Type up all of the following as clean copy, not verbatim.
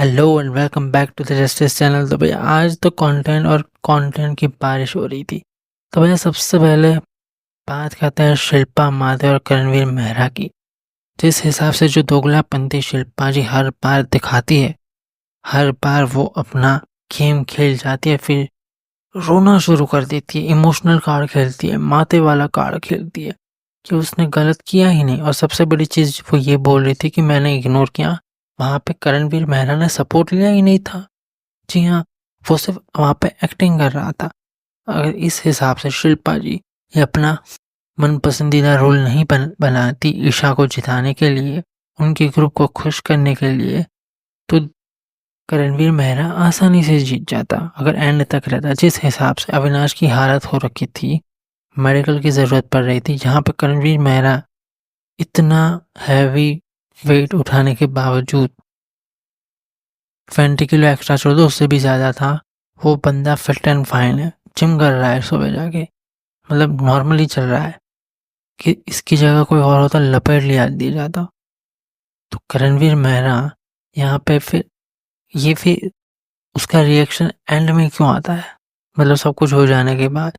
Hello and welcome back to the justice channel. तो भैया आज तो कंटेंट और कंटेंट की बारिश हो रही थी। तो भैया सबसे पहले बात करते हैं शिल्पा माधे और करणवीर मेहरा की। जिस हिसाब से जो दोगलापंती शिल्पा जी हर बार दिखाती है, हर बार वो अपना गेम खेल जाती है, फिर रोना शुरू कर देती है, इमोशनल कार्ड खेलती है, माथे वाला कार्ड खेलती है कि उसने गलत किया ही नहीं। और सबसे बड़ी चीज़ वो ये बोल रही थी कि मैंने इग्नोर किया, वहाँ पे करणवीर मेहरा ने सपोर्ट लिया ही नहीं था। जी हाँ, वो सिर्फ वहाँ पे एक्टिंग कर रहा था। अगर इस हिसाब से शिल्पा जी ये अपना मन पसंदीदा रोल नहीं बनाती ईशा को जिताने के लिए, उनके ग्रुप को खुश करने के लिए, तो करणवीर मेहरा आसानी से जीत जाता अगर एंड तक रहता। जिस हिसाब से अविनाश की हालत हो रखी थी, मेडिकल की ज़रूरत पड़ रही थी, जहाँ पे करणवीर मेहरा इतना हैवी वेट उठाने के बावजूद 20 किलो एक्स्ट्रा छोड़ दो, उससे भी ज़्यादा था, वो बंदा फिट एंड फाइन है, जिम कर रहा है सुबह जाके, मतलब नॉर्मली चल रहा है। कि इसकी जगह कोई और होता लपेट लिया दिया जाता। तो करणवीर मेहरा यहाँ पे फिर उसका रिएक्शन एंड में क्यों आता है, मतलब सब कुछ हो जाने के बाद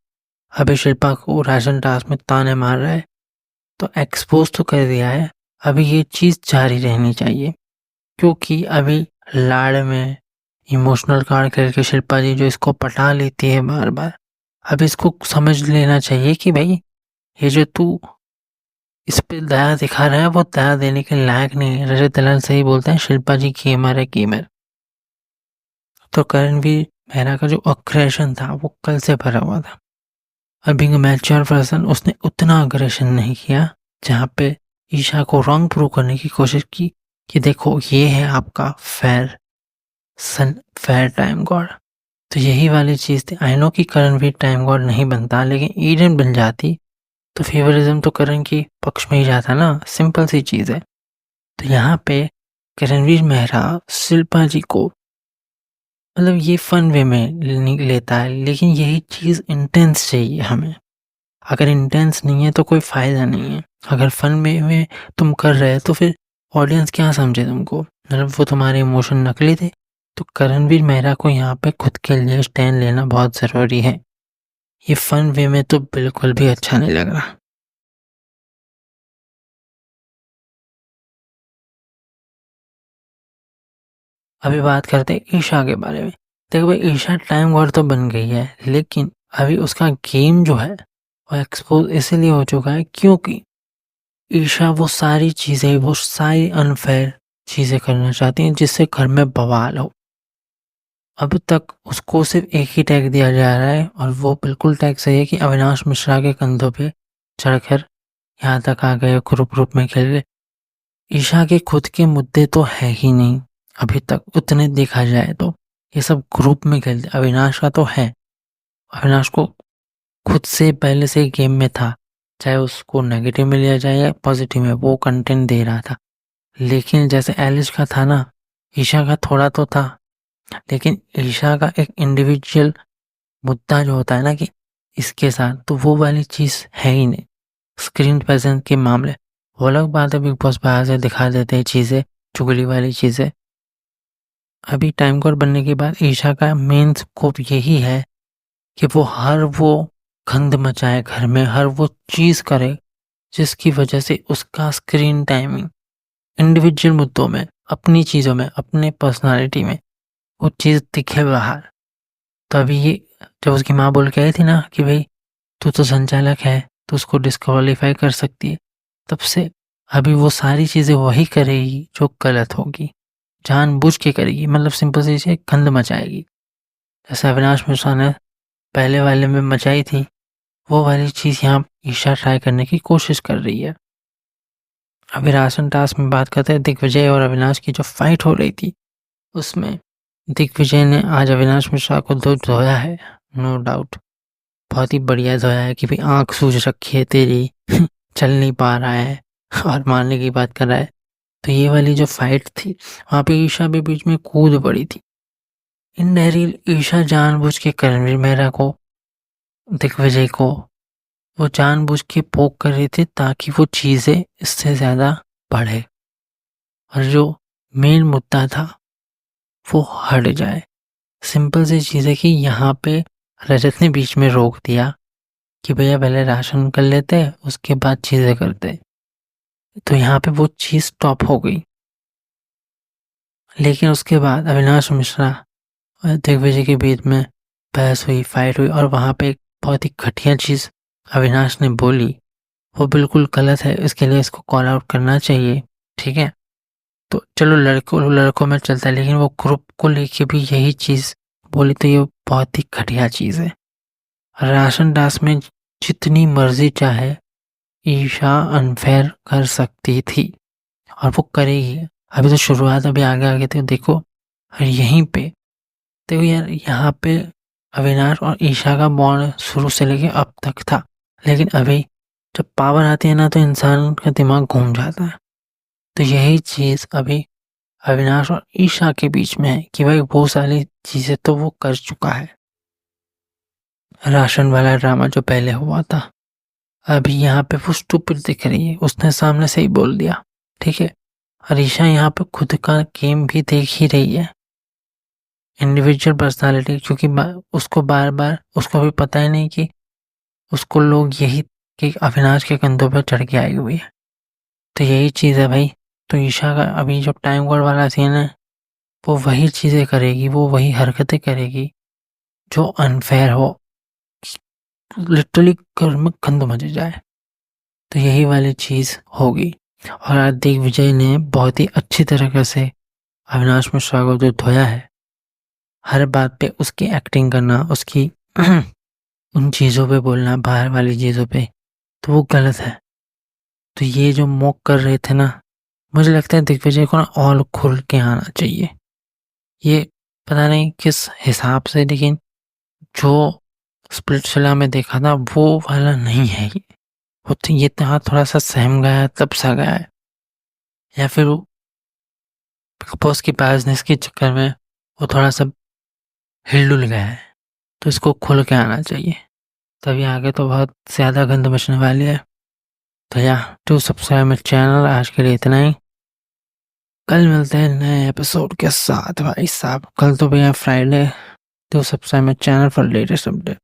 अभी शिल्पा को राशन टास्क में ताने मार रहा है, तो एक्सपोज तो कर दिया है। अभी ये चीज़ जारी रहनी चाहिए, क्योंकि अभी लाड़ में इमोशनल कार्ड करके शिल्पा जी जो इसको पटा लेती है बार बार, अब इसको समझ लेना चाहिए कि भाई ये जो तू इस पे दया दिखा रहा है वो दया देने के लायक नहीं है। रजत दलाल सही बोलते हैं, शिल्पा जी गेमर है गेमर। तो करणवीर मेहरा का जो अग्रेशन था वो कल से भरा हुआ था। और बीइंग अ मैच्योर पर्सन उसने उतना अग्रेशन नहीं किया, जहाँ पे ईशा को रॉन्ग प्रूव करने की कोशिश की कि देखो ये है आपका फेयर टाइम गॉड। तो यही वाली चीज़ थी। आई नो कि करणवीर टाइम गॉड नहीं बनता, लेकिन ईडन बन जाती तो फेवरिज्म तो करण की पक्ष में ही जाता ना, सिंपल सी चीज़ है। तो यहाँ पे करणवीर मेहरा शिल्पा जी को मतलब ये फन वे में लेता है, लेकिन यही चीज़ इंटेंस चाहिए हमें। अगर इंटेंस नहीं है तो कोई फ़ायदा नहीं है। अगर फन में तुम कर रहे हो तो फिर ऑडियंस क्या समझे तुमको, मतलब वो तुम्हारे इमोशन नकली थे। तो करणवीर मेहरा को यहाँ पे खुद के लिए स्टैंड लेना बहुत ज़रूरी है। ये फन वे में तो बिल्कुल भी अच्छा नहीं लग रहा। अभी बात करते हैं ईशा के बारे में। देखो भाई, ईशा टाइम गॉड तो बन गई है, लेकिन अभी उसका गेम जो है वो एक्सपोज इसीलिए हो चुका है क्योंकि ईशा वो सारी अनफेयर चीज़ें करना चाहती हैं जिससे घर में बवाल हो। अब तक उसको सिर्फ एक ही टैग दिया जा रहा है, और वो बिल्कुल टैग सही है कि अविनाश मिश्रा के कंधों पे चढ़कर यहाँ तक आ गए, ग्रुप ग्रुप में खेल गए। ईशा के खुद के मुद्दे तो है ही नहीं अभी तक, उतने देखा जाए तो ये सब ग्रुप में खेलते। अविनाश का तो है, अविनाश को खुद से पहले से ही गेम में था, चाहे उसको नेगेटिव में लिया जाए या पॉजिटिव में, वो कंटेंट दे रहा था। लेकिन जैसे एलिश का था ना, ईशा का थोड़ा तो था, लेकिन ईशा का एक इंडिविजुअल मुद्दा जो होता है ना कि इसके साथ, तो वो वाली चीज़ है ही नहीं। स्क्रीन प्रेजेंस के मामले वो अलग बात है, बिग बॉस बाहर से दिखा देते हैं चीज़ें, चुगली वाली चीज़ें। अभी टाइम कोड बनने के बाद ईशा का मेन स्कोप यही है कि वो गंद मचाए घर में, हर वो चीज़ करे जिसकी वजह से उसका स्क्रीन टाइमिंग इंडिविजुअल मुद्दों में, अपनी चीज़ों में, अपने पर्सनालिटी में वो चीज़ दिखे बाहर। तो अभी ये जब उसकी माँ बोल के आई थी ना कि भाई तू तो संचालक है, तो उसको डिस्क्वालीफाई कर सकती है, तब से अभी वो सारी चीज़ें वही करेगी जो गलत होगी, जानबूझ के करेगी, मतलब सिंपल सी चीज़, गंद मचाएगी। जैसे अविनाश मिश्रा ने पहले वाले में मचाई थी, वो वाली चीज़ यहाँ ईशा ट्राई करने की कोशिश कर रही है। अभी राशन टास्क में बात करते हैं, दिग्विजय और अविनाश की जो फाइट हो रही थी, उसमें दिग्विजय ने आज अविनाश मिश्रा को तो धोया है, नो डाउट, बहुत ही बढ़िया धोया है कि भाई आँख सूज रखी है तेरी, चल नहीं पा रहा है और मारने की बात कर रहा है। तो ये वाली जो फाइट थी, वहाँ पे ईशा भी बीच में कूद पड़ी थी। इनडायरेक्टली ईशा जानबूझ के करणवीर मेहरा को, दिग्विजय को, वो जानबूझ के पोक कर रही थी ताकि वो चीज़ें इससे ज़्यादा बढ़े। और जो मेन मुद्दा था वो हट जाए। सिंपल सी चीज़ है कि यहाँ पे रजत ने बीच में रोक दिया कि भैया पहले राशन कर लेते, उसके बाद चीज़ें करते। तो यहाँ पे वो चीज़ स्टॉप हो गई। लेकिन उसके बाद अविनाश मिश्रा और दिग्विजय के बीच में बहस हुई, फाइट हुई, और वहाँ पे एक बहुत ही घटिया चीज़ अविनाश ने बोली, वो बिल्कुल गलत है, इसके लिए इसको कॉल आउट करना चाहिए, ठीक है। तो चलो लड़कों में चलता है, लेकिन वो ग्रुप को लेके भी यही चीज़ बोली, तो ये बहुत ही घटिया चीज़ है। राशन टास्क में जितनी मर्जी चाहे ईशा अनफेयर कर सकती थी, और वो करेगी। अभी तो शुरुआत, अभी आगे आगे तो देखो। और यहीं पे देखो यार, यहाँ पे अविनाश और ईशा का बॉन्ड शुरू से लेके अब तक था, लेकिन अभी जब पावर आती है ना, तो इंसान का दिमाग घूम जाता है। तो यही चीज़ अभी अविनाश और ईशा के बीच में है कि भाई वो सारी चीज़ें तो वो कर चुका है। राशन वाला ड्रामा जो पहले हुआ था, अभी यहाँ पे वो स्टूपिड दिख रही है, उसने सामने से ही बोल दिया, ठीक है। और ईशा यहाँ पे खुद का गेम भी देख ही रही है, इंडिविजुअल पर्सनालिटी, क्योंकि उसको बार बार उसको भी पता ही नहीं कि उसको लोग यही कि अविनाश के कंधों पर चढ़ के आई हुई है। तो यही चीज़ है भाई। तो ईशा का अभी जो टाइम कोड वाला सीन है, वो वही चीज़ें करेगी, वो वही हरकतें करेगी जो अनफेयर हो, लिटरली घर में गंद मच जाए। तो यही वाली चीज़ होगी। और आज दिग्विजय ने बहुत ही अच्छी तरीके से अविनाश मिश्रा को जो धोया है, हर बात पे उसकी एक्टिंग करना, उसकी उन चीज़ों पे बोलना, बाहर वाली चीज़ों पे, तो वो गलत है। तो ये जो मॉक कर रहे थे ना, मुझे लगता है दिग्विजय को ना और खुल के आना चाहिए। ये पता नहीं किस हिसाब से, लेकिन जो स्प्लिट्सविला में देखा था वो वाला नहीं है ये। वो तो ये तो हाँ थोड़ा सा सहम गया है, तब सा गया है, या फिर वो बिग बॉस की बिजनेस के चक्कर में वो थोड़ा सा हिल-डुल गया है। तो इसको खुल के आना चाहिए, तभी आगे तो बहुत ज़्यादा गंद मचने वाली है। तो या टू सब्सक्राइब माय चैनल। आज के लिए इतना ही। कल मिलते हैं नए एपिसोड के साथ। भाई साहब, कल तो भैया Friday. To subscribe my channel for latest update.